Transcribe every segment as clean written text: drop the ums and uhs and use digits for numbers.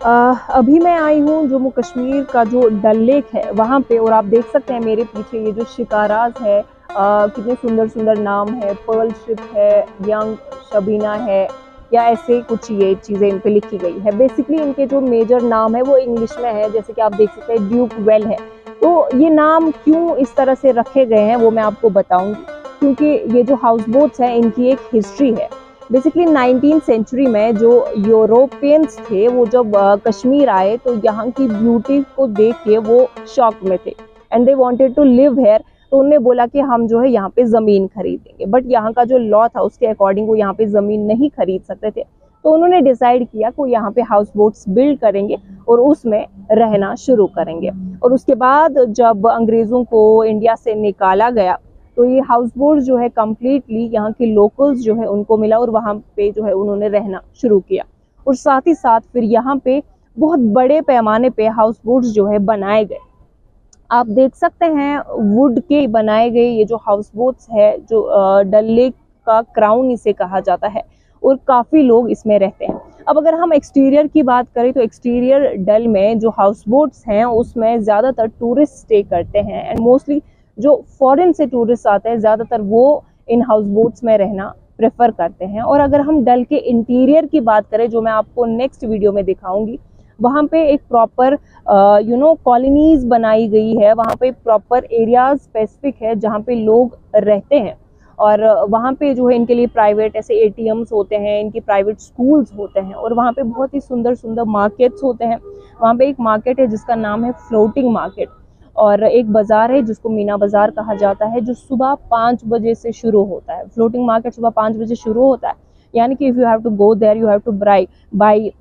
अभी मैं आई हूँ जम्मू कश्मीर का जो डल लेक है वहाँ पे, और आप देख सकते हैं मेरे पीछे ये जो शिकाराज है, कितने सुंदर सुंदर नाम है, पर्ल शिप है, यंग शबीना है, या ऐसे कुछ ये चीज़ें इन पे लिखी गई है। बेसिकली इनके जो मेजर नाम है वो इंग्लिश में है, जैसे कि आप देख सकते हैं ड्यूक वेल है। तो ये नाम क्यों इस तरह से रखे गए हैं वो मैं आपको बताऊंगी, क्योंकि ये जो हाउस बोट्स हैं इनकी एक हिस्ट्री है। बेसिकली 19th सेंचुरी में जो यूरोपियंस थे वो जब कश्मीर आए तो यहाँ की ब्यूटी को देख के वो शॉक में थे and they wanted to live here. तो उन्होंने बोला कि हम जो है यहाँ पे ज़मीन खरीदेंगे, बट यहाँ का जो लॉ था उसके अकॉर्डिंग वो यहाँ पे ज़मीन नहीं खरीद सकते थे। तो उन्होंने डिसाइड किया कि वो यहाँ पे हाउस बोट्स बिल्ड करेंगे और उसमें रहना शुरू करेंगे। और उसके बाद जब अंग्रेज़ों को इंडिया से निकाला गया तो ये हाउस बोट जो है कम्प्लीटली यहाँ के लोकल्स जो है उनको मिला और वहाँ पे जो है उन्होंने रहना शुरू किया। और साथ ही साथ फिर यहाँ पे बहुत बड़े पैमाने पे हाउस बोट्स जो है बनाए गए। आप देख सकते हैं वुड के बनाए गए ये जो हाउस बोट्स है, जो डल लेक का क्राउन इसे कहा जाता है, और काफ़ी लोग इसमें रहते हैं। अब अगर हम एक्सटीरियर की बात करें तो एक्सटीरियर डल में जो हाउस बोट्स हैं उसमें ज़्यादातर टूरिस्ट स्टे करते हैं एंड मोस्टली जो फॉरेन से टूरिस्ट आते हैं ज़्यादातर वो इन हाउस बोट्स में रहना प्रेफर करते हैं। और अगर हम डल के इंटीरियर की बात करें, जो मैं आपको नेक्स्ट वीडियो में दिखाऊंगी, वहाँ पे एक प्रॉपर कॉलोनीज बनाई गई है, वहाँ पे प्रॉपर एरियाज स्पेसिफिक है जहाँ पे लोग रहते हैं। और वहाँ पे जो है इनके लिए प्राइवेट ऐसे एटीएम्स होते हैं, इनकी प्राइवेट स्कूल्स होते हैं, और वहाँ पे बहुत ही सुंदर सुंदर मार्केट्स होते हैं। वहाँ पे एक मार्केट है जिसका नाम है फ्लोटिंग मार्केट, और एक बाजार है जिसको मीना बाजार कहा जाता है, जो सुबह 5 बजे से शुरू होता है। फ्लोटिंग मार्केट सुबह 5 बजे शुरू होता है, यानी कि if you have to go there you have to buy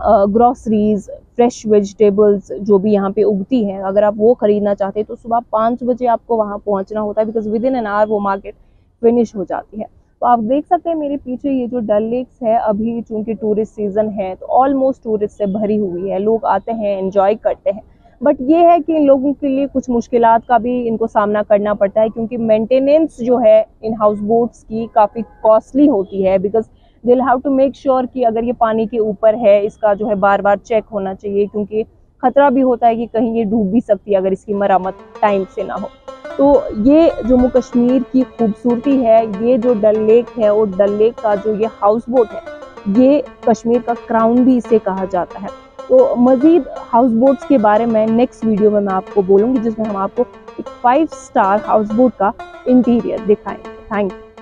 groceries, fresh vegetables जो भी यहाँ पे उगती हैं, अगर आप वो खरीदना चाहते हैं तो सुबह 5 बजे आपको वहाँ पहुँचना होता है, because with in an hour वो मार्केट फिनिश हो जाती है। तो आप देख सकते हैं मेरे पीछे ये जो डल लेक्स है, अभी चूंकि टूरिस्ट सीजन है तो ऑलमोस्ट टूरिस्ट से भरी हुई है, लोग आते हैं एंजॉय करते हैं। बट ये है कि इन लोगों के लिए कुछ मुश्किलात का भी इनको सामना करना पड़ता है, क्योंकि मेंटेनेंस जो है इन हाउस बोट्स की काफ़ी कॉस्टली होती है, because they have to make sure कि अगर ये पानी के ऊपर है इसका जो है बार बार चेक होना चाहिए, क्योंकि खतरा भी होता है कि कहीं ये डूब भी सकती है अगर इसकी मरम्मत टाइम से ना हो। तो ये जम्मू कश्मीर की खूबसूरती है, ये जो डल लेक है और डल लेक का जो ये हाउस बोट है, ये कश्मीर का क्राउन भी इसे कहा जाता है। तो मज़ीद हाउस बोट्स के बारे में नेक्स्ट वीडियो में मैं आपको बोलूँगी, जिसमें हम आपको एक 5 स्टार हाउस बोट का इंटीरियर दिखाएंगे। Thank you.